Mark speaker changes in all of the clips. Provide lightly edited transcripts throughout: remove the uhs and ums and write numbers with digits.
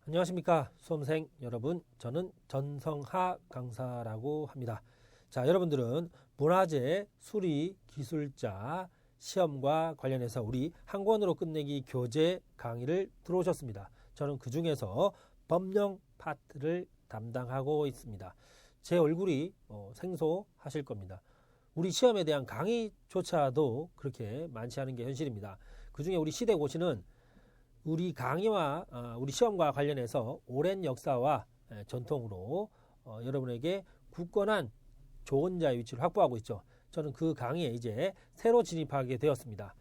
Speaker 1: 안녕하십니까 수험생 여러분, 저는 전성하 강사라고 합니다. 자, 여러분들은 문화재 수리 기술자 시험과 관련해서 우리 한 권으로 끝내기 교재 강의를 들어오셨습니다. 저는 그 중에서 법령 파트를 담당하고 있습니다. 제 얼굴이 생소하실 겁니다. 우리 시험에 대한 강의조차도 그렇게 많지 않은 게 현실입니다. 그 중에 우리 시대고시는 우리 강의와 우리 시험과 관련해서 오랜 역사와 전통으로 여러분에게 굳건한 좋은 자의 위치를 확보하고 있죠. 저는 그 강의에 이제 새로 진입하게 되었습니다.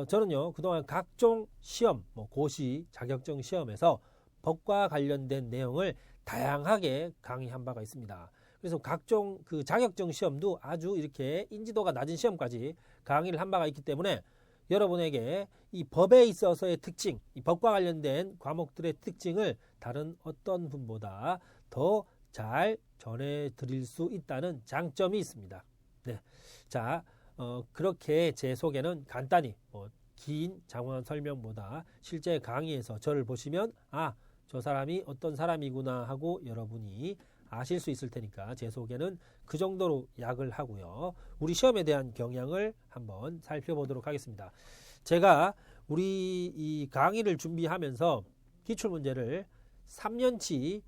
Speaker 1: 저는요, 그동안 각종 시험, 고시, 자격증 시험에서 법과 관련된 내용을 다양하게 강의한 바가 있습니다. 그래서 각종 그 자격증 시험도 아주 이렇게 인지도가 낮은 시험까지 강의를 한 바가 있기 때문에 여러분에게 이 법에 있어서의 특징, 이 법과 관련된 과목들의 특징을 다른 어떤 분보다 더 잘 전해드릴 수 있다는 장점이 있습니다. 네, 자, 그렇게 제 소개는 간단히 긴 장황한 설명보다 실제 강의에서 저를 보시면 저 사람이 어떤 사람이구나 하고 여러분이 아실 수 있을 테니까 제 소개는 그 정도로 약을 하고요. 우리 시험에 대한 경향을 한번 살펴보도록 하겠습니다. 제가 우리 이 강의를 준비하면서 기출문제를 3년치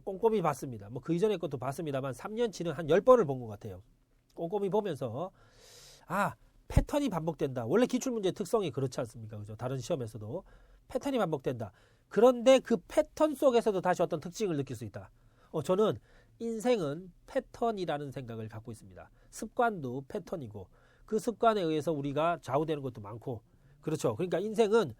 Speaker 1: 꼼꼼히 봤습니다. 그 이전의 것도 봤습니다만 3년치는 한 10번을 본 것 같아요. 꼼꼼히 보면서 패턴이 반복된다. 원래 기출문제의 특성이 그렇지 않습니까? 그죠? 다른 시험에서도 패턴이 반복된다. 그런데 그 패턴 속에서도 다시 어떤 특징을 느낄 수 있다. 저는 인생은 패턴이라는 생각을 갖고 있습니다. 습관도 패턴이고 그 습관에 의해서 우리가 좌우되는 것도 많고, 그렇죠. 그러니까 인생은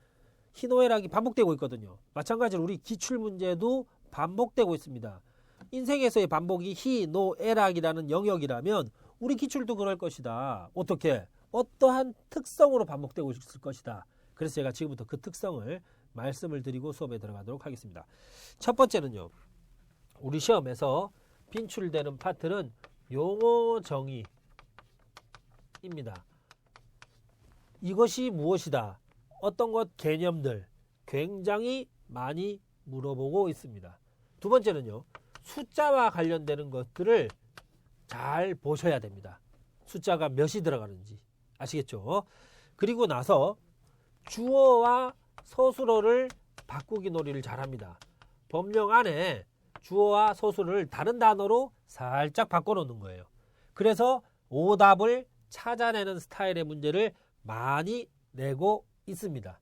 Speaker 1: 희노애락이 반복되고 있거든요. 마찬가지로 우리 기출문제도 반복되고 있습니다. 인생에서의 반복이 희노애락이라는 영역이라면 우리 기출도 그럴 것이다. 어떻게? 어떠한 특성으로 반복되고 있을 것이다. 그래서 제가 지금부터 그 특성을 말씀을 드리고 수업에 들어가도록 하겠습니다. 첫 번째는요, 우리 시험에서 빈출되는 파트는 용어 정의입니다. 이것이 무엇이다, 어떤 것 개념들 굉장히 많이 물어보고 있습니다. 두 번째는요, 숫자와 관련되는 것들을 잘 보셔야 됩니다. 숫자가 몇이 들어가는지 아시겠죠? 그리고 나서 주어와 서술어를 바꾸기 놀이를 잘합니다. 법령 안에 주어와 서술어를 다른 단어로 살짝 바꿔놓는 거예요. 그래서 오답을 찾아내는 스타일의 문제를 많이 내고 있습니다.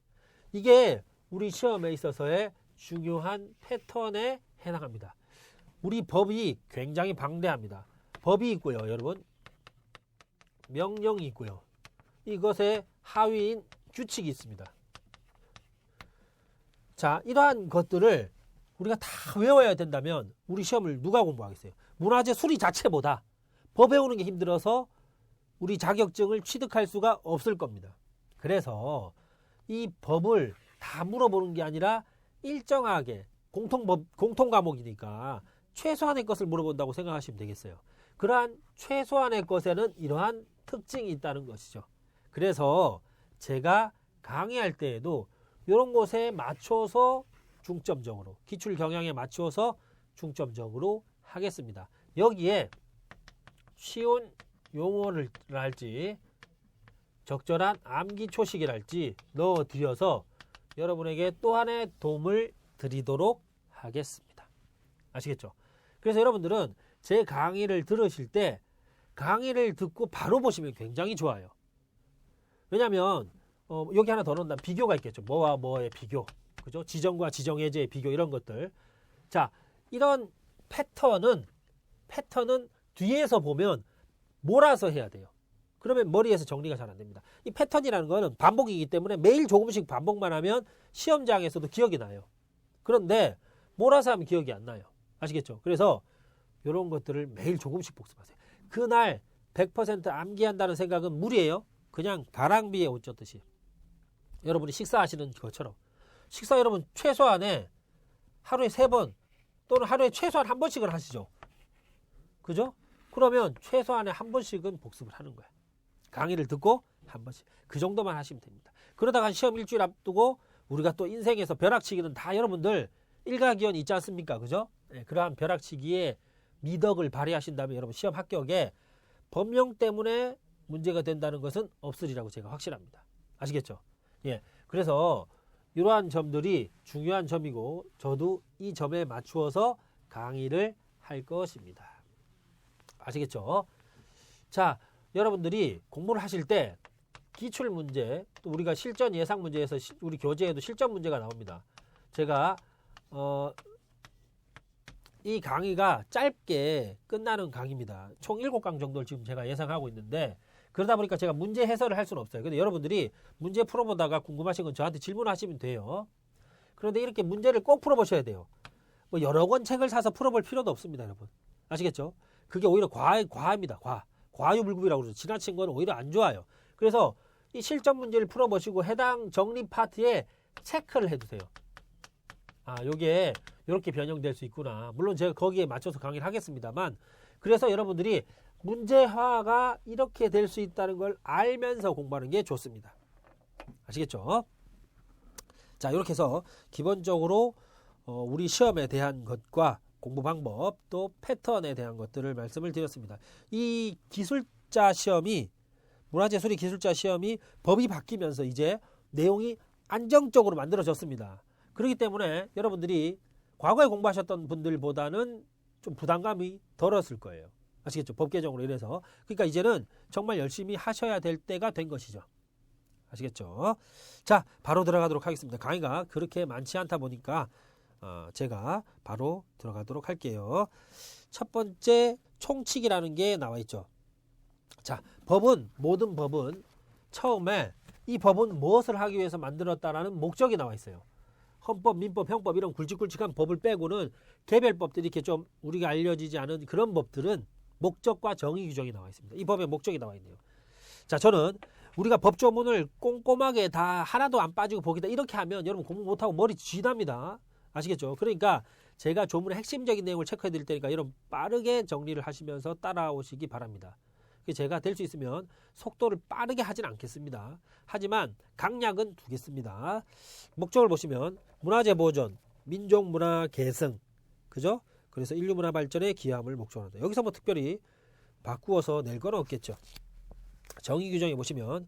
Speaker 1: 이게 우리 시험에 있어서의 중요한 패턴에 해당합니다. 우리 법이 굉장히 방대합니다. 법이 있고요, 여러분. 명령이 있고요. 이것의 하위인 규칙이 있습니다. 자, 이러한 것들을 우리가 다 외워야 된다면 우리 시험을 누가 공부하겠어요? 문화재 수리 자체보다 법 외우는 게 힘들어서 우리 자격증을 취득할 수가 없을 겁니다. 그래서 이 법을 다 물어보는 게 아니라 일정하게 공통 과목이니까 최소한의 것을 물어본다고 생각하시면 되겠어요. 그러한 최소한의 것에는 이러한 특징이 있다는 것이죠. 그래서 제가 강의할 때에도 이런 것에 맞춰서 중점적으로, 기출 경향에 맞추어서 중점적으로 하겠습니다. 여기에 쉬운 용어를 할지 적절한 암기 초식이랄지 넣어드려서 여러분에게 또 하나의 도움을 드리도록 하겠습니다. 아시겠죠? 그래서 여러분들은 제 강의를 들으실 때 강의를 듣고 바로 보시면 굉장히 좋아요. 왜냐하면 여기 하나 더 넣는다. 비교가 있겠죠. 뭐와 뭐의 비교, 그죠? 지정과 지정해제의 비교, 이런 것들. 자, 이런 패턴은 뒤에서 보면 몰아서 해야 돼요. 그러면 머리에서 정리가 잘 안 됩니다. 이 패턴이라는 거는 반복이기 때문에 매일 조금씩 반복만 하면 시험장에서도 기억이 나요. 그런데 몰아서 하면 기억이 안 나요. 아시겠죠? 그래서 이런 것들을 매일 조금씩 복습하세요. 그날 100% 암기한다는 생각은 무리예요. 그냥 가랑비에 옷 젖듯이. 여러분이 식사하시는 것처럼 식사 여러분 최소한에 하루에 3번 또는 하루에 최소한 1번씩을 하시죠. 그죠? 그러면 최소한에 1번씩은 복습을 하는 거야. 강의를 듣고 1번씩. 그 정도만 하시면 됩니다. 그러다가 시험 일주일 앞두고 우리가 또 인생에서 벼락치기는 다 여러분들 일가기원 있지 않습니까? 그죠? 예, 그러한 벼락치기에 미덕을 발휘하신다면 여러분 시험 합격에 법령 때문에 문제가 된다는 것은 없으리라고 제가 확신합니다. 아시겠죠? 예. 그래서 이러한 점들이 중요한 점이고 저도 이 점에 맞추어서 강의를 할 것입니다. 아시겠죠? 자, 여러분들이 공부를 하실 때 기출 문제, 또 우리가 실전 예상 문제에서 우리 교재에도 실전 문제가 나옵니다. 제가 이 강의가 짧게 끝나는 강의입니다. 총 7강 정도를 지금 제가 예상하고 있는데 그러다 보니까 제가 문제 해설을 할 수는 없어요. 근데 여러분들이 문제 풀어보다가 궁금하신 건 저한테 질문하시면 돼요. 그런데 이렇게 문제를 꼭 풀어보셔야 돼요. 뭐 여러 권 책을 사서 풀어볼 필요도 없습니다, 여러분. 아시겠죠? 그게 오히려 과합니다. 과유불급이라고 그러죠. 지나친 건 오히려 안 좋아요. 그래서 이 실전 문제를 풀어보시고 해당 정리 파트에 체크를 해두세요. 아, 요게 이렇게 변형될 수 있구나. 물론 제가 거기에 맞춰서 강의를 하겠습니다만, 그래서 여러분들이 문제화가 이렇게 될 수 있다는 걸 알면서 공부하는 게 좋습니다. 아시겠죠? 자, 이렇게 해서 기본적으로 우리 시험에 대한 것과 공부 방법 또 패턴에 대한 것들을 말씀을 드렸습니다. 이 기술자 시험이 문화재 수리 기술자 시험이 법이 바뀌면서 이제 내용이 안정적으로 만들어졌습니다. 그렇기 때문에 여러분들이 과거에 공부하셨던 분들보다는 좀 부담감이 덜었을 거예요. 아시겠죠? 법 개정으로 이래서. 그러니까 이제는 정말 열심히 하셔야 될 때가 된 것이죠. 아시겠죠? 자, 바로 들어가도록 하겠습니다. 강의가 그렇게 많지 않다 보니까 제가 바로 들어가도록 할게요. 첫 번째 총칙이라는 게 나와 있죠. 자, 모든 법은 처음에 이 법은 무엇을 하기 위해서 만들었다라는 목적이 나와 있어요. 헌법, 민법, 형법 이런 굵직굵직한 법을 빼고는 개별법들이 이렇게 좀 우리가 알려지지 않은 그런 법들은 목적과 정의 규정이 나와 있습니다. 이 법의 목적이 나와 있네요. 자, 저는 우리가 법조문을 꼼꼼하게 다 하나도 안 빠지고 보기다 이렇게 하면 여러분 공부 못하고 머리 쥐납니다. 아시겠죠? 그러니까 제가 조문의 핵심적인 내용을 체크해 드릴 테니까 여러분 빠르게 정리를 하시면서 따라오시기 바랍니다. 제가 될 수 있으면 속도를 빠르게 하진 않겠습니다. 하지만 강약은 두겠습니다. 목적을 보시면 문화재 보존, 민족문화 계승, 그죠? 그래서 인류문화 발전에 기여함을 목적으로 한다. 여기서 뭐 특별히 바꾸어서 낼 건 없겠죠. 정의 규정에 보시면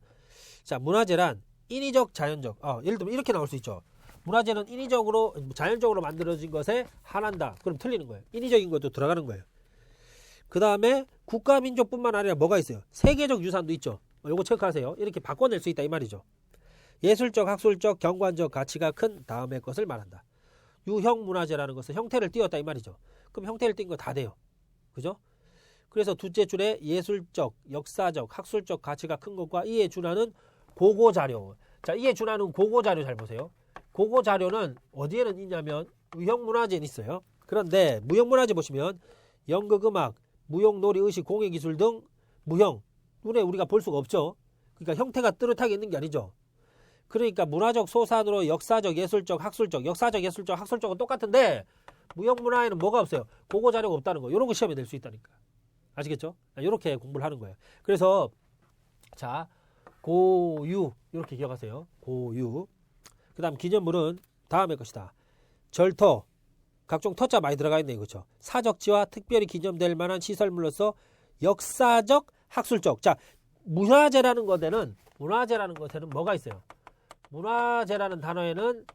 Speaker 1: 자, 문화재란 인위적, 자연적. 예를 들면 이렇게 나올 수 있죠. 문화재는 인위적으로, 자연적으로 만들어진 것에 한한다. 그럼 틀리는 거예요. 인위적인 것도 들어가는 거예요. 그 다음에 국가 민족뿐만 아니라 뭐가 있어요? 세계적 유산도 있죠. 요거 체크하세요. 이렇게 바꿔낼 수 있다 이 말이죠. 예술적, 학술적, 경관적 가치가 큰 다음의 것을 말한다. 유형 문화재라는 것은 형태를 띄웠다 이 말이죠. 그럼 형태를 띈 거 다 돼요. 그죠? 그래서 둘째 줄에 예술적, 역사적, 학술적 가치가 큰 것과 이에 준하는 고고자료. 자, 이에 준하는 고고자료 잘 보세요. 고고자료는 어디에는 있냐면 유형문화재는 있어요. 그런데 무형문화재 보시면 연극, 음악, 무용, 놀이, 의식, 공예기술 등 무형. 눈에 우리가 볼 수가 없죠. 그러니까 형태가 뚜렷하게 있는 게 아니죠. 그러니까 문화적 소산으로 역사적, 예술적, 학술적, 역사적, 예술적, 학술적은 똑같은데 무형문화에는 뭐가 없어요? 고고자료가 없다는 거. 이런 거 시험에 낼 수 있다니까. 아시겠죠? 이렇게 공부를 하는 거예요. 그래서 자, 고유 이렇게 기억하세요. 고유. 그 다음 기념물은 다음의 것이다. 절터. 각종 터자 많이 들어가 있네요. 그렇죠? 사적지와 특별히 기념될 만한 시설물로서 역사적, 학술적. 자, 문화재라는 것에는 뭐가 있어요? 문화재라는 단어에는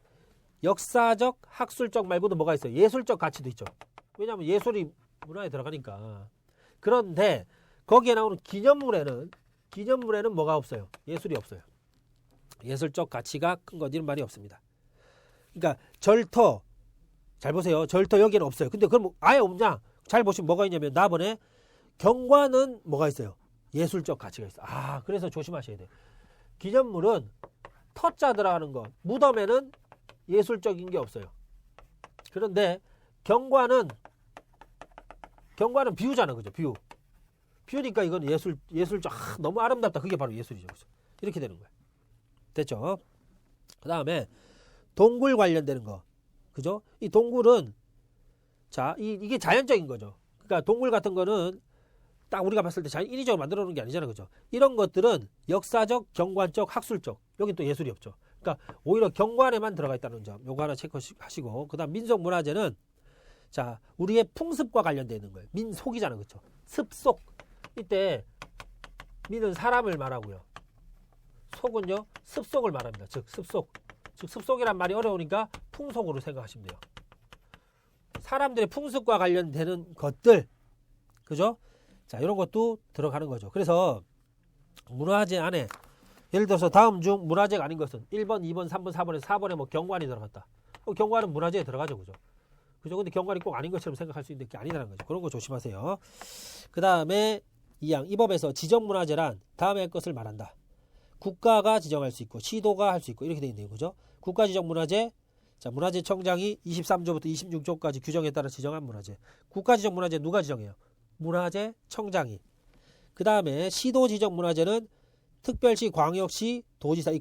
Speaker 1: 역사적, 학술적 말고도 뭐가 있어요? 예술적 가치도 있죠. 왜냐하면 예술이 문화에 들어가니까. 그런데 거기에 나오는 기념물에는 뭐가 없어요? 예술이 없어요. 예술적 가치가 큰 것 이런 말이 없습니다. 그러니까 절터 잘 보세요. 절터 여기는 없어요. 근데 그럼 아예 없냐? 잘 보시면 뭐가 있냐면 나번에 경관은 뭐가 있어요? 예술적 가치가 있어요. 그래서 조심하셔야 돼요. 기념물은 터자 들어가는 거. 무덤에는 예술적인 게 없어요. 그런데 경관은 비유잖아. 그죠? 비유니까 이건 예술적, 너무 아름답다. 그게 바로 예술이죠. 그죠? 이렇게 되는 거예요. 됐죠? 그 다음에 동굴 관련되는 거. 그죠? 이 동굴은 자, 이게 자연적인 거죠. 그러니까 동굴 같은 거는 딱 우리가 봤을 때 인위적으로 만들어 놓은 게 아니잖아요. 그죠? 이런 것들은 역사적, 경관적, 학술적. 여긴 또 예술이 없죠. 그러니까 오히려 경관에만 들어가 있다는 점. 요거 하나 체크하시고. 그다음 민속문화재는 자, 우리의 풍습과 관련되어 있는 거예요. 민속이잖아요. 그렇죠? 습속. 이때 민은 사람을 말하고요. 속은요. 습속을 말합니다. 즉 습속. 즉 습속이란 말이 어려우니까 풍속으로 생각하시면 돼요. 사람들의 풍습과 관련되는 것들. 그죠? 자, 이런 것도 들어가는 거죠. 그래서 문화재 안에 예를 들어서 다음 중 문화재가 아닌 것은 1번, 2번, 3번, 4번에서 4번에 뭐 경관이 들어갔다. 경관은 문화재에 들어가죠. 그죠? 그죠? 근데 경관이 꼭 아닌 것처럼 생각할 수 있는 게 아니라는 거죠. 그런 거 조심하세요. 그 다음에 이 법에서 지정문화재란 다음의 것을 말한다. 국가가 지정할 수 있고 시도가 할 수 있고 이렇게 되어 있네요. 그죠? 국가지정문화재. 자, 문화재청장이 23조부터 26조까지 규정에 따라 지정한 문화재. 국가지정문화재 누가 지정해요? 문화재청장이. 그 다음에 시도지정문화재는 특별시, 광역시, 도지사,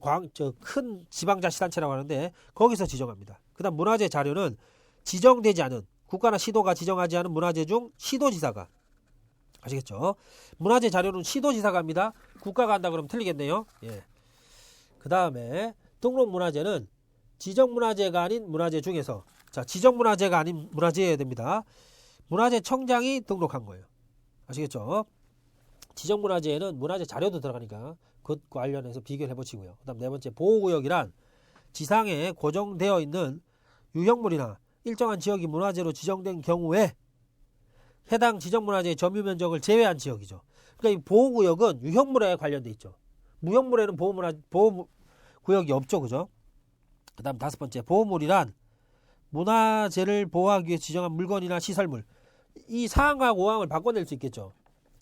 Speaker 1: 큰 지방자치단체라고 하는데 거기서 지정합니다. 그 다음 문화재 자료는 지정되지 않은 국가나 시도가 지정하지 않은 문화재 중 시도지사가. 아시겠죠? 문화재 자료는 시도지사가 합니다. 국가가 한다 그러면 틀리겠네요. 예. 그 다음에 등록문화재는 지정문화재가 아닌 문화재 중에서 자, 지정문화재가 아닌 문화재여야 됩니다. 문화재청장이 등록한 거예요. 아시겠죠? 지정문화재에는 문화재 자료도 들어가니까 그것과 관련해서 비교를 해보시고요. 그 다음 네 번째 보호구역이란 지상에 고정되어 있는 유형물이나 일정한 지역이 문화재로 지정된 경우에 해당 지정문화재의 점유면적을 제외한 지역이죠. 그러니까 이 보호구역은 유형물에 관련돼 있죠. 무형물에는 보호구역이 없죠. 그죠? 그 다음 다섯 번째 보호물이란 문화재를 보호하기 위해 지정한 물건이나 시설물. 이 4항과 5항을 바꿔낼 수 있겠죠.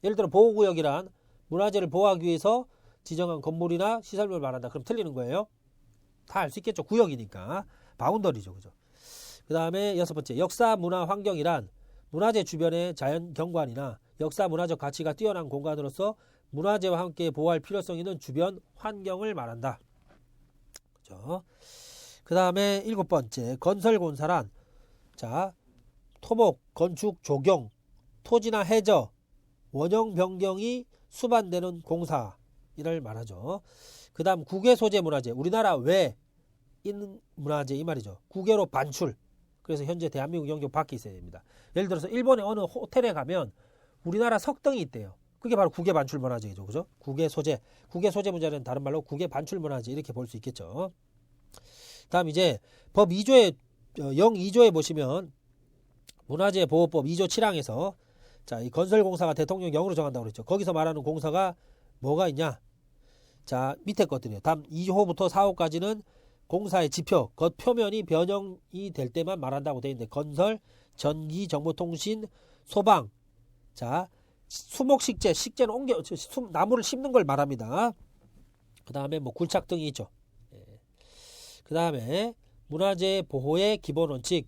Speaker 1: 예를 들어 보호구역이란 문화재를 보호하기 위해서 지정한 건물이나 시설물을 말한다. 그럼 틀리는 거예요. 다 알 수 있겠죠. 구역이니까. 바운더리죠. 그죠? 그 다음에 여섯 번째 역사 문화 환경이란 문화재 주변의 자연 경관이나 역사 문화적 가치가 뛰어난 공간으로서 문화재와 함께 보호할 필요성 있는 주변 환경을 말한다. 그죠? 그 다음에 일곱 번째 건설공사란 자 토목, 건축, 조경, 토지나 해저, 원형 변경이 수반되는 공사 이를 말하죠. 그 다음 국외 소재 문화재 우리나라 외 있는 문화재 이 말이죠. 국외로 반출. 그래서 현재 대한민국 영역 밖에 있어야 됩니다. 예를 들어서 일본의 어느 호텔에 가면 우리나라 석등이 있대요. 그게 바로 국외 반출 문화재죠. 그죠? 국외 소재 문화재는 다른 말로 국외 반출 문화재 이렇게 볼 수 있겠죠. 다음 이제 법 2조에 02조에 보시면 문화재 보호법 2조 7항에서 자, 이 건설공사가 대통령령으로 정한다고 그랬죠. 거기서 말하는 공사가 뭐가 있냐? 자, 밑에 것들이에요. 다음 2호부터 4호까지는 공사의 지표, 겉표면이 변형이 될 때만 말한다고 되어 있는데 건설, 전기, 정보통신, 소방, 자, 수목식재, 식재는 나무를 심는 걸 말합니다. 그 다음에 뭐 굴착 등이 있죠. 그 다음에 문화재 보호의 기본 원칙.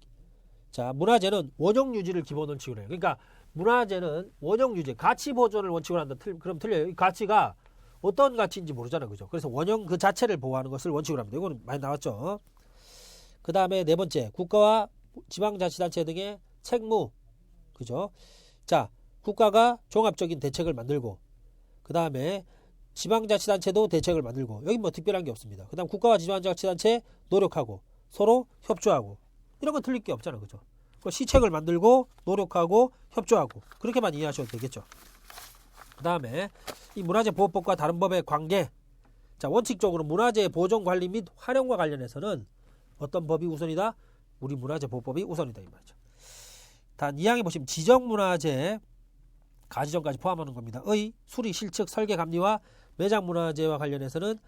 Speaker 1: 자, 문화재는 원형 유지를 기본 원칙으로 해요. 그러니까 문화재는 원형 유지, 가치 보존을 원칙으로 한다. 그럼 틀려요. 이 가치가 어떤 가치인지 모르잖아요. 그죠? 그래서 원형 그 자체를 보호하는 것을 원칙으로 합니다. 이거는 많이 나왔죠. 그 다음에 네 번째, 국가와 지방자치단체 등의 책무. 그죠? 자, 국가가 종합적인 대책을 만들고, 그 다음에 지방자치단체도 대책을 만들고, 여기 뭐 특별한 게 없습니다. 그 다음 국가와 지방자치단체 노력하고, 서로 협조하고, 이런 건 틀릴 게 없잖아요. 그죠? 시책을 만들고, 노력하고, 협조하고, 그렇게만 이해하셔도 되겠죠. 그 다음에 이 문화재 보호법과 다른 법의 관계. 자, 원칙적으로 문화재 보존 관리 및 활용과 관련해서는 어떤 법이 우선이다? 우리 문화재 보호법이 우선이다 이 말이죠. 단 2항에 보시면 지정문화재 가지정까지 포함하는 겁니다. 의, 수리, 실측, 설계, 감리와 매장 문화재와 관련해서는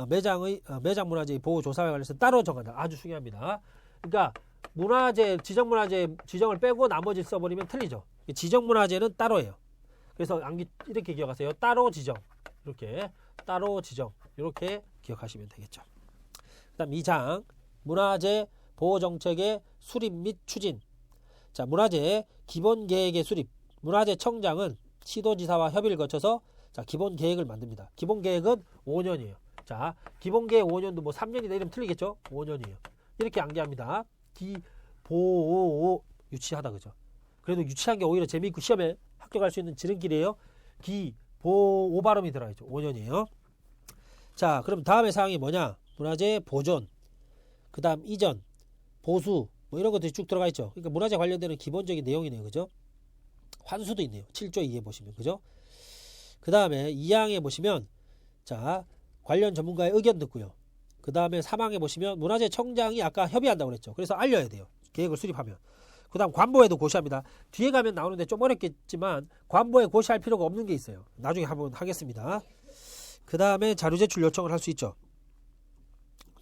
Speaker 1: 매장 문화재의 보호 조사와 관련해서 따로 정한다. 아주 중요합니다. 그러니까 문화재, 지정문화재 지정을 빼고 나머지 써버리면 틀리죠. 지정문화재는 따로예요. 그래서 이렇게 기억하세요. 따로 지정. 이렇게 따로 지정. 이렇게 기억하시면 되겠죠. 그 다음 2장 문화재 보호정책의 수립 및 추진. 자, 문화재 기본계획의 수립. 문화재청장은 시도지사와 협의를 거쳐서 자, 기본계획을 만듭니다. 기본계획은 5년이에요. 자, 기본계획 5년도 뭐 3년이다 이러면 틀리겠죠? 5년이에요. 이렇게 암기합니다. 유치하다 그죠? 그래도 유치한 게 오히려 재미있고 시험에 합격할 수 있는 지름길이에요. 오 발음이 들어가죠. 5년이에요. 자, 그럼 다음의 사항이 뭐냐? 문화재 보존, 그 다음 이전, 보수, 뭐 이런 것들이 쭉 들어가 있죠. 그러니까 문화재 관련되는 기본적인 내용이네요. 그죠? 환수도 있네요. 7조 2에 보시면. 그죠? 그 다음에 2항에 보시면, 자, 관련 전문가의 의견 듣고요. 그 다음에 3항에 보시면, 문화재 청장이 아까 협의한다고 그랬죠. 그래서 알려야 돼요. 계획을 수립하면. 그 다음 관보에도 고시합니다. 뒤에 가면 나오는데 좀 어렵겠지만, 관보에 고시할 필요가 없는 게 있어요. 나중에 한번 하겠습니다. 그 다음에 자료 제출 요청을 할 수 있죠.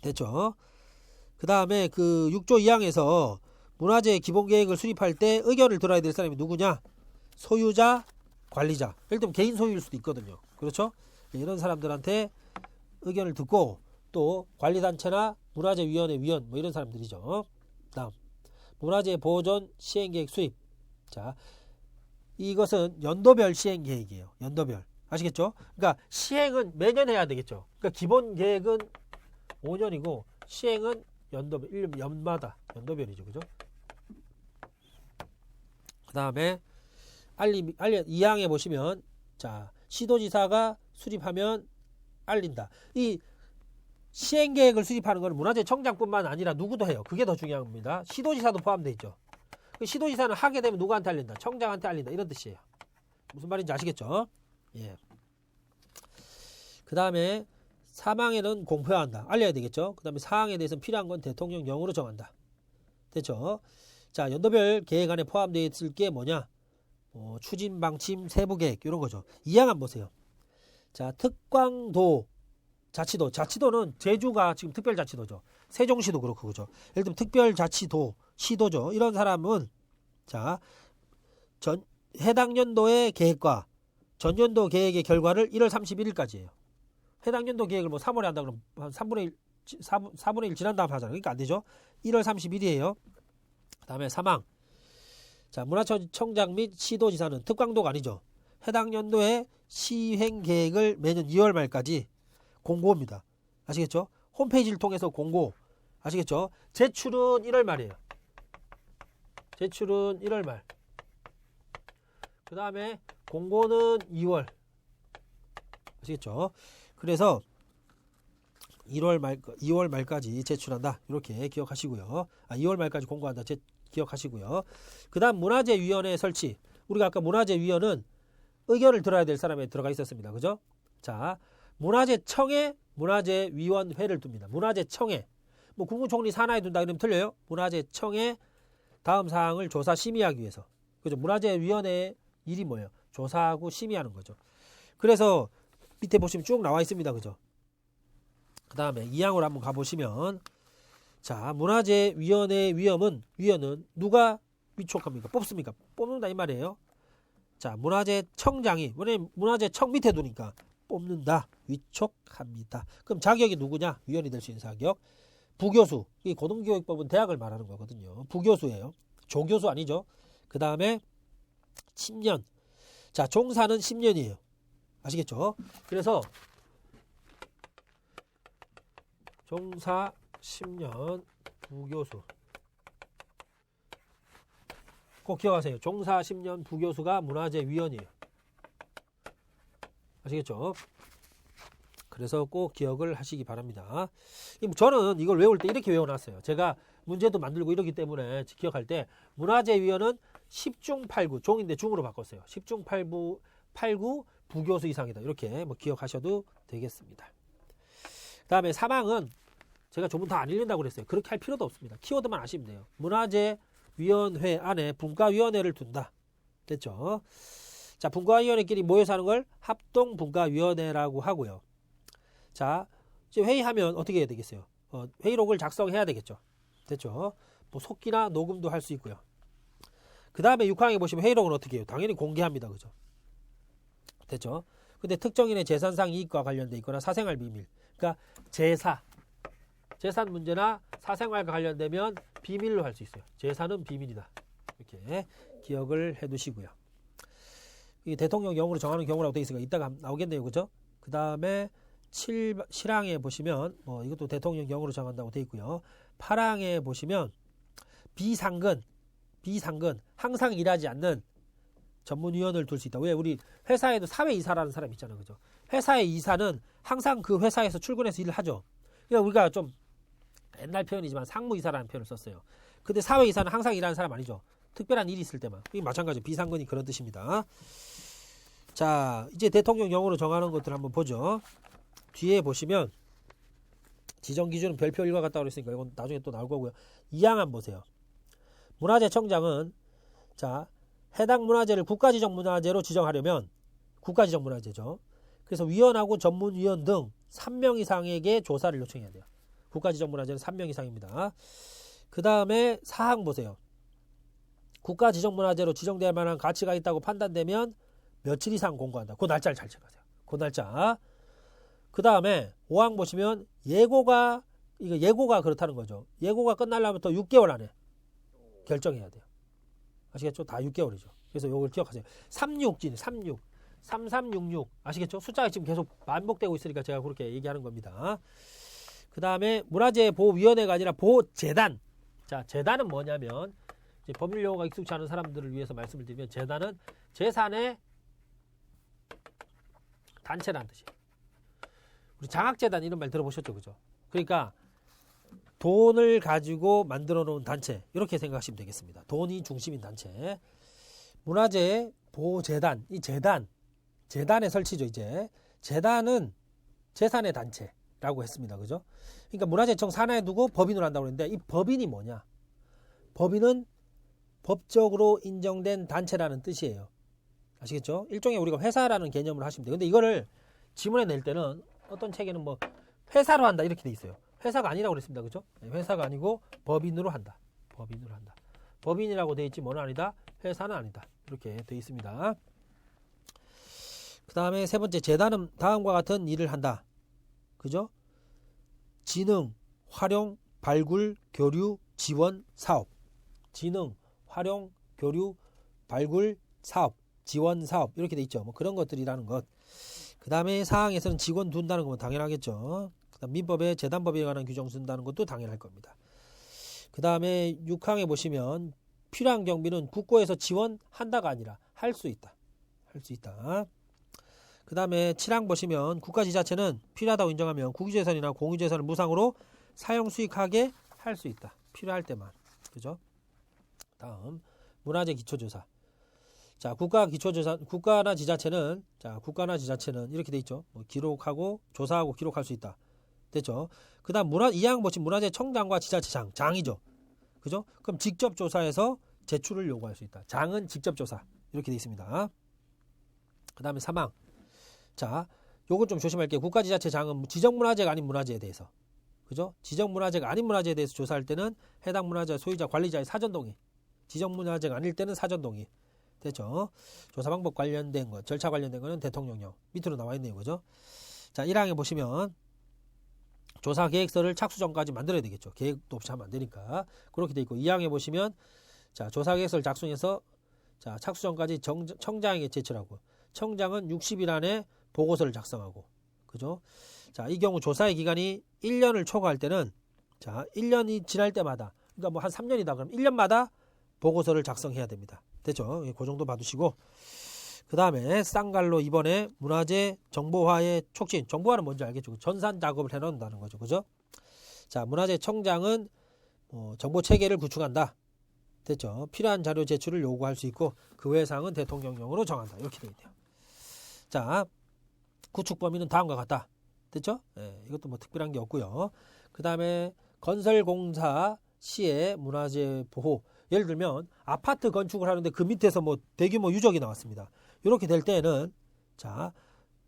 Speaker 1: 됐죠? 그 다음에 그 6조 2항에서 문화재 기본계획을 수립할 때 의견을 들어야 될 사람이 누구냐? 소유자, 관리자. 예를 들면 개인 소유일 수도 있거든요. 그렇죠? 이런 사람들한테 의견을 듣고 또 관리단체나 문화재위원회 위원 뭐 이런 사람들이죠. 다음 문화재 보존 시행계획 수립. 자, 이것은 연도별 시행계획이에요. 연도별. 아시겠죠? 그러니까 시행은 매년 해야 되겠죠. 그러니까 기본 계획은 5년이고 시행은 연도별, 연마다 연도별이죠. 그죠? 그 다음에 2항에 보시면, 자, 시도지사가 수립하면 알린다. 이 시행계획을 수립하는 것은 문화재 청장뿐만 아니라 누구도 해요. 그게 더 중요한 겁니다. 시도지사도 포함되어 있죠. 시도지사는 하게 되면 누구한테 알린다? 청장한테 알린다. 이런 뜻이에요. 무슨 말인지 아시겠죠? 예. 그 다음에 3항에는 공표해야 한다. 알려야 되겠죠. 그 다음에 4항에 대해서는 필요한 건 대통령령으로 정한다. 됐죠? 자, 연도별 계획 안에 포함되어 있을 게 뭐냐? 추진, 방침, 세부 계획 이런 거죠. 2항 한번 보세요. 자, 특광도, 자치도. 자치도는 제주가 지금 특별자치도죠. 세종시도 그렇고 그죠. 예를 들면 특별자치도, 시도죠. 이런 사람은 자, 해당 연도의 계획과 전년도 계획의 결과를 1월 31일까지예요. 해당 연도 계획을 뭐 3월에 한다 그러면 한 4분의 1 지난 다음 하잖아요. 그러니까 안 되죠. 1월 30일이에요. 그 다음에 3항. 자, 문화청장 및 시도지사는 특광도가 아니죠. 해당 연도의 시행 계획을 매년 2월 말까지 공고합니다. 아시겠죠? 홈페이지를 통해서 공고. 아시겠죠? 제출은 1월 말이에요. 제출은 1월 말. 그 다음에 공고는 2월. 아시겠죠? 그래서 2월 말까지 제출한다. 이렇게 기억하시고요. 2월 말까지 공고한다. 기억하시고요. 그 다음 문화재위원회 설치. 우리가 아까 문화재위원은 의견을 들어야 될 사람에 들어가 있었습니다. 그죠? 자, 문화재청에 문화재위원회를 둡니다. 문화재청에. 뭐 국무총리 산하에 둔다 이러면 틀려요. 문화재청에 다음 사항을 조사 심의하기 위해서. 그죠? 문화재위원회의 일이 뭐예요? 조사하고 심의하는 거죠. 그래서 밑에 보시면 쭉 나와 있습니다. 그죠? 그 다음에 2항으로 한번 가보시면, 자, 문화재위원회 위원은 누가 위촉합니까? 뽑습니까? 뽑는다 이 말이에요. 자, 문화재청장이, 왜냐면 문화재청 밑에 두니까 뽑는다, 위촉합니다. 그럼 자격이 누구냐? 위원이 될 수 있는 자격. 부교수, 이 고등교육법은 대학을 말하는 거거든요. 부교수예요. 조교수 아니죠. 그 다음에 10년. 자, 종사는 10년이에요. 아시겠죠? 그래서 종사 10년 부교수. 꼭 기억하세요. 종사 10년 부교수가 문화재위원이에요. 아시겠죠? 그래서 꼭 기억을 하시기 바랍니다. 저는 이걸 외울 때 이렇게 외워놨어요. 제가 문제도 만들고 이러기 때문에 기억할 때 문화재위원은 10중 8구, 종인데 중으로 바꿨어요. 10중 8구 부교수 이상이다. 이렇게 뭐 기억하셔도 되겠습니다. 그 다음에 3항은 제가 전부 다 안 읽는다고 그랬어요. 그렇게 할 필요도 없습니다. 키워드만 아시면 돼요. 문화재위원회 안에 분과위원회를 둔다. 됐죠? 자, 분과위원회끼리 모여서 하는 걸 합동분과위원회라고 하고요. 자, 이제 회의하면 어떻게 해야 되겠어요? 회의록을 작성해야 되겠죠. 됐죠? 뭐 속기나 녹음도 할 수 있고요. 그 다음에 6항에 보시면 회의록은 어떻게 해요? 당연히 공개합니다. 그죠? 됐죠? 근데 특정인의 재산상 이익과 관련돼 있거나 사생활 비밀, 그러니까 재산 문제나 사생활과 관련되면 비밀로 할 수 있어요. 재산은 비밀이다. 이렇게 기억을 해 두시고요. 이 대통령령으로 정하는 경우라고 되어 있으니까 이따가 나오겠네요. 그죠? 그 다음에 7항에 보시면 이것도 대통령령으로 정한다고 되어 있고요. 8항에 보시면 비상근 항상 일하지 않는 전문위원을 둘 수 있다. 왜? 우리 회사에도 사회이사라는 사람이 있잖아요. 그죠? 회사의 이사는 항상 그 회사에서 출근해서 일을 하죠. 그러니까 우리가 좀 옛날 표현이지만 상무이사라는 표현을 썼어요. 근데 사회이사는 항상 일하는 사람 아니죠. 특별한 일이 있을 때만. 이게 마찬가지 비상근이 그런 뜻입니다. 자, 이제 대통령령으로 정하는 것들 한번 보죠. 뒤에 보시면 지정기준은 별표 일과 같다고 그랬으니까 이건 나중에 또 나올 거고요. 2항 한번 보세요. 문화재청장은 자, 해당 문화재를 국가지정문화재로 지정하려면 국가지정문화재죠. 그래서 위원하고 전문위원 등 3명 이상에게 조사를 요청해야 돼요. 국가지정문화재는 3명 이상입니다. 그 다음에 4항 보세요. 국가지정문화재로 지정될 만한 가치가 있다고 판단되면 며칠 이상 공고한다. 그 날짜를 잘 체크하세요. 그 날짜. 그 다음에 5항 보시면 예고가 그렇다는 거죠. 예고가 끝날려면 또 6개월 안에 결정해야 돼요. 아시겠죠? 다 6개월이죠. 그래서 이걸 기억하세요. 36진, 36, 3366 아시겠죠? 숫자가 지금 계속 반복되고 있으니까 제가 그렇게 얘기하는 겁니다. 그 다음에 문화재보호위원회가 아니라 보호재단. 자, 재단은 뭐냐면 이제 법률 용어가 익숙치 않은 사람들을 위해서 말씀을 드리면 재단은 재산의 단체라는 뜻이에요. 우리 장학재단 이런 말 들어보셨죠? 그죠? 그러니까 돈을 가지고 만들어 놓은 단체 이렇게 생각하시면 되겠습니다. 돈이 중심인 단체. 문화재 보호재단, 이 재단의 설치죠. 이제 재단은 재산의 단체라고 했습니다. 그죠? 그러니까 문화재청 산하에 두고 법인으로 한다고 했는데 이 법인이 뭐냐? 법인은 법적으로 인정된 단체라는 뜻이에요. 아시겠죠? 일종의 우리가 회사라는 개념으로 하시면 돼요. 근데 이거를 지문에 낼 때는 어떤 책에는 뭐 회사로 한다 이렇게 돼 있어요. 회사가 아니라고 그랬습니다. 그죠? 회사가 아니고 법인으로 한다. 법인으로 한다. 법인이라고 돼 있지 뭐는 아니다. 회사는 아니다. 이렇게 돼 있습니다. 그 다음에 세 번째, 재단은 다음과 같은 일을 한다. 그죠? 진흥, 활용, 발굴, 교류, 지원, 사업. 진흥, 활용, 교류, 발굴, 사업, 지원, 사업 이렇게 돼 있죠. 뭐 그런 것들이라는 것. 그 다음에 사항에서는 직원 둔다는 건 당연하겠죠. 그다음 민법에 재단법에 관한 규정 쓴다는 것도 당연할 겁니다. 그 다음에 6항에 보시면 필요한 경비는 국고에서 지원한다가 아니라 할 수 있다. 할 수 있다. 그 다음에 7항 보시면 국가지자체는 필요하다고 인정하면 국유재산이나 공유재산을 무상으로 사용 수익하게 할 수 있다. 필요할 때만. 그죠? 다음 문화재 기초조사. 자, 국가나 지자체는 이렇게 돼 있죠. 뭐 기록하고 조사하고 기록할 수 있다. 됐죠? 그다음 2항 보시면 문화재청장과 지자체장, 장이죠. 그죠? 그럼 직접 조사해서 제출을 요구할 수 있다. 장은 직접 조사. 이렇게 돼 있습니다. 그다음에 3항. 자, 요거 좀 조심할게요. 국가지자체장은 지정문화재가 아닌 문화재에 대해서. 그죠? 지정문화재가 아닌 문화재에 대해서 조사할 때는 해당 문화재 소유자 관리자의 사전동의. 지정문화재가 아닐 때는 사전동의. 됐죠? 조사 방법 관련된 것, 절차 관련된 거는 대통령령. 밑으로 나와 있네요. 그죠? 자, 1항에 보시면 조사 계획서를 착수 전까지 만들어야 되겠죠. 계획도 없이 하면 안 되니까. 그렇게 돼 있고 2항에 보시면 자, 조사 계획서를 작성해서 자, 착수 전까지 청장에게 제출하고 청장은 60일 안에 보고서를 작성하고. 그죠? 자, 이 경우 조사의 기간이 1년을 초과할 때는 자, 1년이 지날 때마다 그러니까 뭐 한 3년이다 그럼 1년마다 보고서를 작성해야 됩니다. 됐죠? 그 정도 봐두시고 그 다음에 쌍갈로 이번에 문화재 정보화의 촉진. 정보화는 뭔지 알겠죠? 전산 작업을 해놓는다는 거죠. 그죠? 자, 문화재청장은 정보 체계를 구축한다. 됐죠? 필요한 자료 제출을 요구할 수 있고 그 외의 사항은 대통령령으로 정한다. 이렇게 되어 있네요. 자, 구축 범위는 다음과 같다. 됐죠? 네, 이것도 뭐 특별한 게 없고요. 그 다음에 건설공사 시의 문화재 보호. 예를 들면 아파트 건축을 하는데 그 밑에서 뭐 대규모 유적이 나왔습니다. 이렇게 될 때는 자,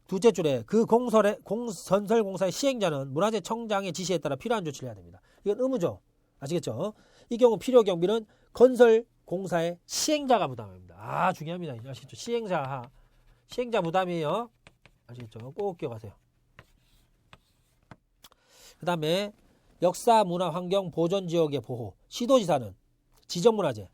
Speaker 1: 두째 줄에 그 건설공사의 시행자는 문화재청장의 지시에 따라 필요한 조치를 해야 됩니다. 이건 의무죠. 아시겠죠? 이 경우 필요 경비는 건설공사의 시행자가 부담합니다. 아, 중요합니다. 아시겠죠? 시행자 부담이에요. 아시겠죠? 꼭 기억하세요. 그 다음에 역사, 문화, 환경, 보존 지역의 보호. 시도지사는 지정문화재.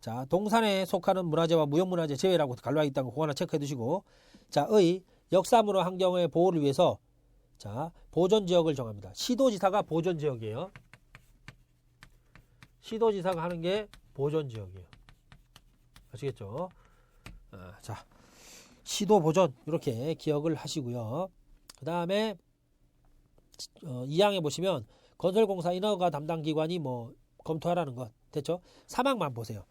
Speaker 1: 자, 동산에 속하는 문화재와 무형문화재 제외라고 갈라 있다는 거 그거 하나 체크해 두시고. 자, 의 역사, 문화, 환경의 보호를 위해서 자, 보존 지역을 정합니다. 시도지사가 보존 지역이에요. 시도지사가 하는 게 보존 지역이에요. 아시겠죠? 자, 시도 보존 이렇게 기억을 하시고요. 그 다음에 2항에 보시면 건설공사 인허가 담당 기관이 뭐 검토하라는 것 됐죠? 3항만 보세요.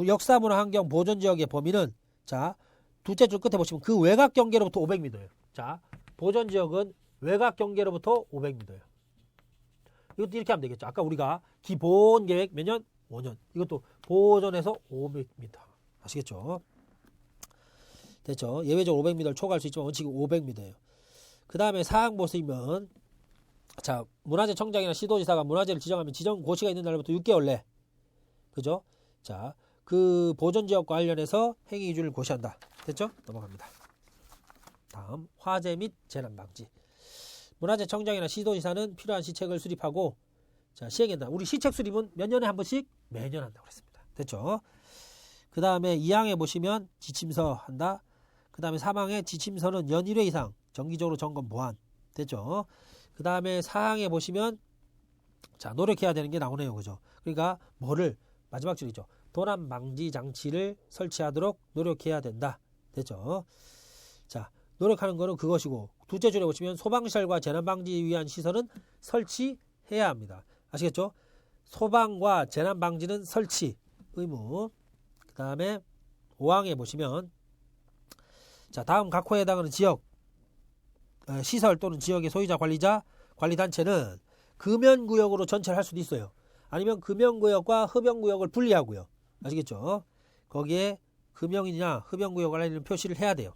Speaker 1: 역사 문화 환경 보존 지역의 범위는 자 둘째 줄 끝에 보시면 그 외곽 경계로부터 500m예요. 자 보존 지역은 외곽 경계로부터 500m예요. 이것도 이렇게 하면 되겠죠. 아까 우리가 기본 계획 몇 년? 5년. 이것도 보존해서 500m. 아시겠죠? 됐죠? 예외적으로 500m를 초과할 수 있지만 원칙이 500m예요. 그 다음에 사항 보시면 자 문화재 청장이나 시도지사가 문화재를 지정하면 지정 고시가 있는 날부터 6개월 내 그죠? 자 그 보존지역과 관련해서 행위 기준을 고시한다. 됐죠? 넘어갑니다. 다음 화재 및 재난 방지. 문화재 청장이나 시도지사는 필요한 시책을 수립하고 자 시행한다. 우리 시책 수립은 몇 년에 한 번씩 매년 한다고 그랬습니다. 됐죠? 그 다음에 2항에 보시면 지침서 한다. 그 다음에 3항에 지침서는 연 1회 이상 정기적으로 점검 보완. 됐죠? 그 다음에 4항에 보시면 자 노력해야 되는 게 나오네요. 그죠? 그러니까 뭐를 마지막 줄이죠. 도난 방지 장치를 설치하도록 노력해야 된다. 됐죠? 자 노력하는 거는 그것이고 둘째 줄에 보시면 소방시설과 재난방지 위한 시설은 설치해야 합니다. 아시겠죠? 소방과 재난방지는 설치 의무. 그 다음에 5항에 보시면 자 다음 각 호에 해당하는 지역 시설 또는 지역의 소유자 관리자 관리단체는 금연구역으로 전체를 할 수도 있어요. 아니면 금연구역과 흡연구역을 분리하고요. 아시겠죠? 거기에 금연이냐 흡연구역 관련된 표시를 해야 돼요.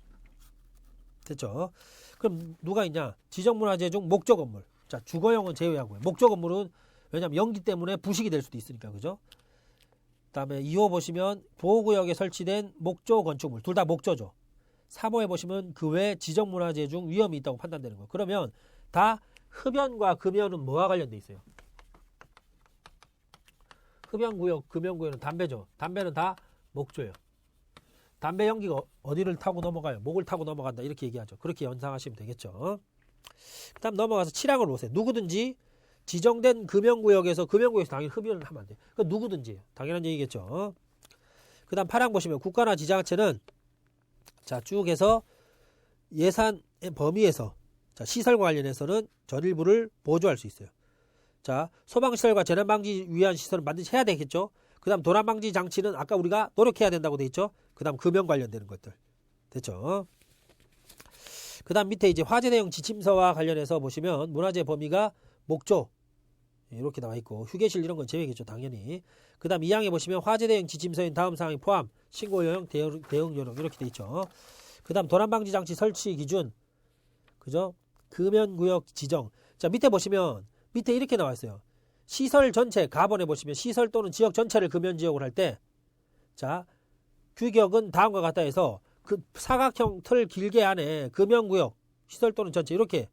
Speaker 1: 됐죠? 그럼 누가 있냐? 지정문화재 중 목조 건물. 자 주거용은 제외하고요. 목조 건물은 왜냐하면 연기 때문에 부식이 될 수도 있으니까 그죠? 그 다음에 2호 보시면 보호구역에 설치된 목조 건축물. 둘 다 목조죠. 3호에 보시면 그 외 지정문화재 중 위험이 있다고 판단되는 거예요. 그러면 다 흡연과 금연은 뭐와 관련돼 있어요? 흡연구역, 금연구역은 담배죠. 담배는 다 목조예요. 담배 연기가 어디를 타고 넘어가요? 목을 타고 넘어간다. 이렇게 얘기하죠. 그렇게 연상하시면 되겠죠. 그 다음 넘어가서 7항을 보세요. 누구든지 지정된 금연구역에서 당연히 흡연을 하면 안 돼요. 그러니까 누구든지 당연한 얘기겠죠. 그 다음 8항 보시면 국가나 지자체는 자 쭉 해서 예산의 범위에서 자 시설과 관련해서는 전일부를 보조할 수 있어요. 자 소방시설과 재난방지 위한 시설은 반드시 해야 되겠죠. 그 다음 도난방지 장치는 아까 우리가 노력해야 된다고 돼 있죠. 그 다음 금연 관련되는 것들 됐죠. 그 다음 밑에 이제 화재 대응 지침서와 관련해서 보시면 문화재 범위가 목조 이렇게 나와 있고 휴게실 이런 건 제외겠죠. 당연히. 그 다음 2항에 보시면 화재 대응 지침서인 다음 사항이 포함 신고 요령 대응 요령 이렇게 돼 있죠. 그 다음 도난방지 장치 설치 기준 그죠? 금연구역 지정. 자 밑에 보시면 밑에 이렇게 나와 있어요. 시설 전체 가번에 보시면 시설 또는 지역 전체를 금연지역으로 할 때 자 규격은 다음과 같다 해서 그 사각형 틀 길게 안에 금연구역 시설 또는 전체 이렇게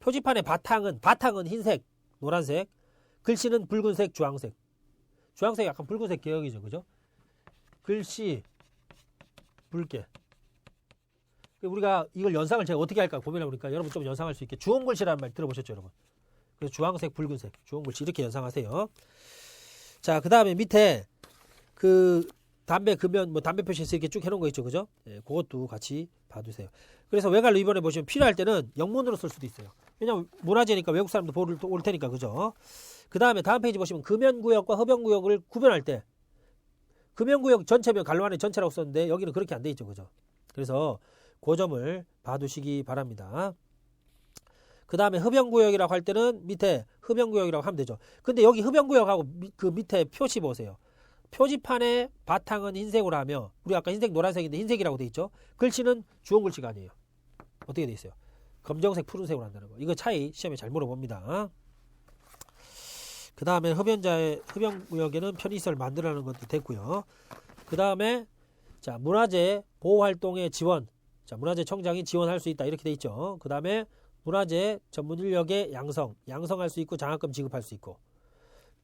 Speaker 1: 표지판의 바탕은 흰색 노란색 글씨는 붉은색 주황색 약간 붉은색 계열이죠. 그죠? 글씨 붉게 우리가 이걸 연상을 제가 어떻게 할까 고민해 보니까 여러분 좀 연상할 수 있게 주홍글씨라는 말 들어보셨죠 여러분? 그래서 주황색 붉은색 주홍글씨 이렇게 연상하세요. 자 그 다음에 밑에 그 담배 금연 뭐 담배 표시해서 이렇게 쭉 해놓은 거 있죠. 그죠? 예, 그것도 같이 봐두세요. 그래서 외관로 이번에 보시면 필요할 때는 영문으로 쓸 수도 있어요. 왜냐면 문화재니까 외국 사람도 보러 올 테니까 그죠? 그 다음에 다음 페이지 보시면 금연구역과 흡연구역을 구별할 때 금연구역 전체면 갈로 안에 전체라고 썼는데 여기는 그렇게 안 돼 있죠. 그죠? 그래서 그 점을 봐두시기 바랍니다. 그 다음에 흡연구역이라고 할 때는 밑에 흡연구역이라고 하면 되죠. 근데 여기 흡연구역하고 그 밑에 표시 보세요. 표지판의 바탕은 흰색으로 하며 우리 아까 흰색 노란색인데 흰색이라고 돼 있죠. 글씨는 주홍글씨가 아니에요. 어떻게 돼 있어요? 검정색 푸른색으로 한다는 거. 이거 차이 시험에 잘 물어봅니다. 그 다음에 흡연구역에는 편의시설 만들라는 것도 됐고요. 그 다음에 자 문화재 보호활동의 지원 자 문화재 청장이 지원할 수 있다 이렇게 돼 있죠. 그 다음에 문화재 전문 인력의 양성할 수 있고 장학금 지급할 수 있고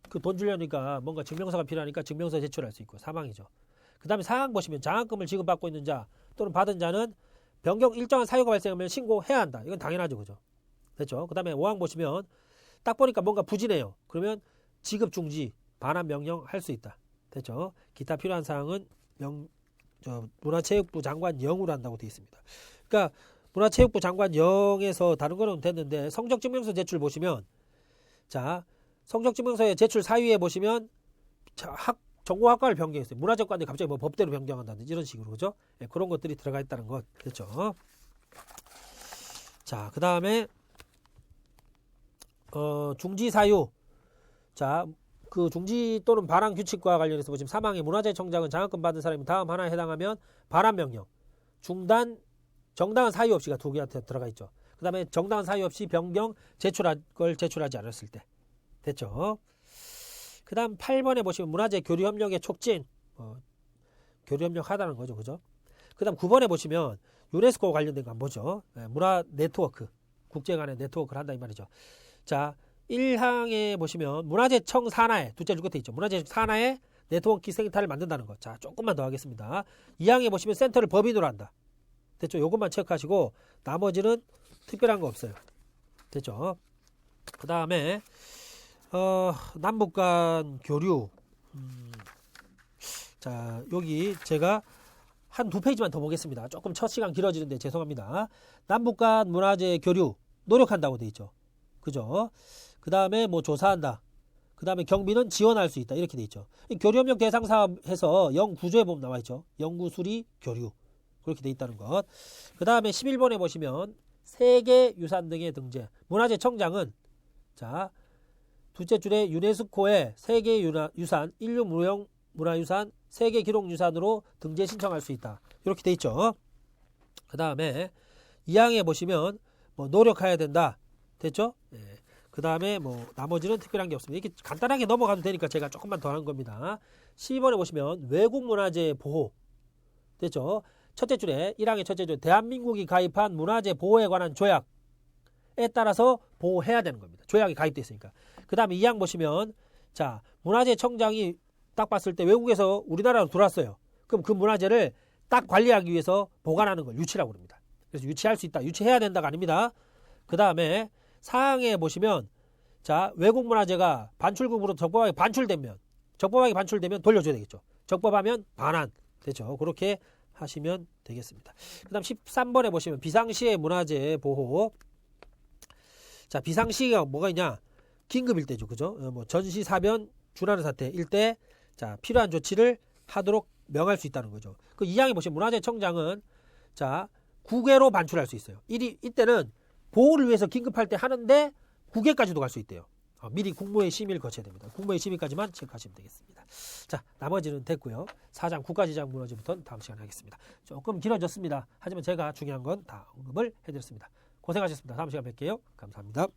Speaker 1: 그 돈 주려니까 뭔가 증명서가 필요하니까 증명서 제출할 수 있고 사망이죠. 그 다음에 사항 보시면 장학금을 지급받고 있는 자 또는 받은 자는 변경 일정한 사유가 발생하면 신고해야 한다. 이건 당연하죠. 그죠? 됐죠? 그 다음에 5항 보시면 딱 보니까 뭔가 부진해요. 그러면 지급 중지 반환 명령 할 수 있다. 됐죠? 기타 필요한 사항은 문화체육부 장관 영으로 한다고 되어 있습니다. 그러니까 문화체육부 장관 0에서 다른 거는 됐는데 성적증명서 제출 보시면 자 성적증명서의 제출 사유에 보시면 전공학과를 변경했어요. 문화재과인데 갑자기 뭐 법대로 변경한다든지 이런 식으로 그죠? 네, 그런 것들이 들어가 있다는 것 됐죠. 자, 그 다음에 중지 사유. 자, 그 중지 또는 반환 규칙과 관련해서 보시면 사망의 문화재청장은 장학금 받은 사람이 다음 하나에 해당하면 반환 명령, 중단, 정당한 사유 없이가 두 개가 들어가 있죠. 그 다음에 정당한 사유 없이 변경 제출할 걸 제출하지 않았을 때 됐죠. 그 다음 8번에 보시면 문화재 교류협력의 촉진, 교류협력 하다는 거죠. 그죠? 그 다음 9번에 보시면 유네스코 관련된 거 한번 보죠. 문화 네트워크, 국제 간의 네트워크를 한다 이 말이죠. 자, 1항에 보시면 문화재청 산하에, 둘째 줄 끝에 있죠. 문화재 산하에 네트워크 센터를 만든다는 거. 자, 조금만 더 하겠습니다. 2항에 보시면 센터를 법인으로 한다. 됐죠? 요것만 체크하시고 나머지는 특별한 거 없어요. 됐죠? 그 다음에 남북 간 교류. 자, 여기 제가 한 두 페이지만 더 보겠습니다. 조금 첫 시간 길어지는데 죄송합니다. 남북 간 문화재 교류 노력한다고 돼 있죠. 그죠? 그 다음에 뭐 조사한다. 그 다음에 경비는 지원할 수 있다. 이렇게 돼 있죠. 교류협력 대상 사업해서 영구조에 보면 나와 있죠. 연구, 수리, 교류. 그렇게 돼 있다는 것. 그 다음에 11번에 보시면 세계유산 등의 등재. 문화재청장은 자, 둘째 줄에 유네스코의 세계유산, 인류무형 문화유산, 세계기록유산으로 등재 신청할 수 있다. 이렇게 돼 있죠. 그 다음에 2항에 보시면 뭐 노력해야 된다. 됐죠? 네. 그 다음에 뭐 나머지는 특별한 게 없습니다. 이렇게 간단하게 넘어가도 되니까 제가 조금만 더 한 겁니다. 12번에 보시면 외국 문화재 보호. 됐죠? 첫째 줄에 1항의 첫째 줄 대한민국이 가입한 문화재 보호에 관한 조약에 따라서 보호해야 되는 겁니다. 조약이 가입되어 있으니까. 그 다음에 2항 보시면 자 문화재청장이 딱 봤을 때 외국에서 우리나라로 들어왔어요. 그럼 그 문화재를 딱 관리하기 위해서 보관하는 걸 유치라고 합니다. 그래서 유치할 수 있다. 유치해야 된다가 아닙니다. 그 다음에 4항에 보시면 자 외국 문화재가 반출국으로 적법하게 반출되면 돌려줘야 되겠죠. 적법하면 반환. 됐죠. 그렇게 하시면 되겠습니다. 그 다음 13번에 보시면 비상시의 문화재 보호. 자 비상시가 뭐가 있냐. 긴급일 때죠. 그죠? 뭐 전시, 사변, 준하는 사태일 때 자 필요한 조치를 하도록 명할 수 있다는 거죠. 그 2항에 보시면 문화재청장은 자 국외로 반출할 수 있어요. 이때는 보호를 위해서 긴급할 때 하는데 국외까지도 갈 수 있대요. 미리 국무회의 심의를 거쳐야 됩니다. 국무회의 심의까지만 체크하시면 되겠습니다. 자 나머지는 됐고요. 4장 국가지장 문화재부터는 다음 시간에 하겠습니다. 조금 길어졌습니다. 하지만 제가 중요한 건 다 언급을 해드렸습니다. 고생하셨습니다. 다음 시간에 뵐게요. 감사합니다.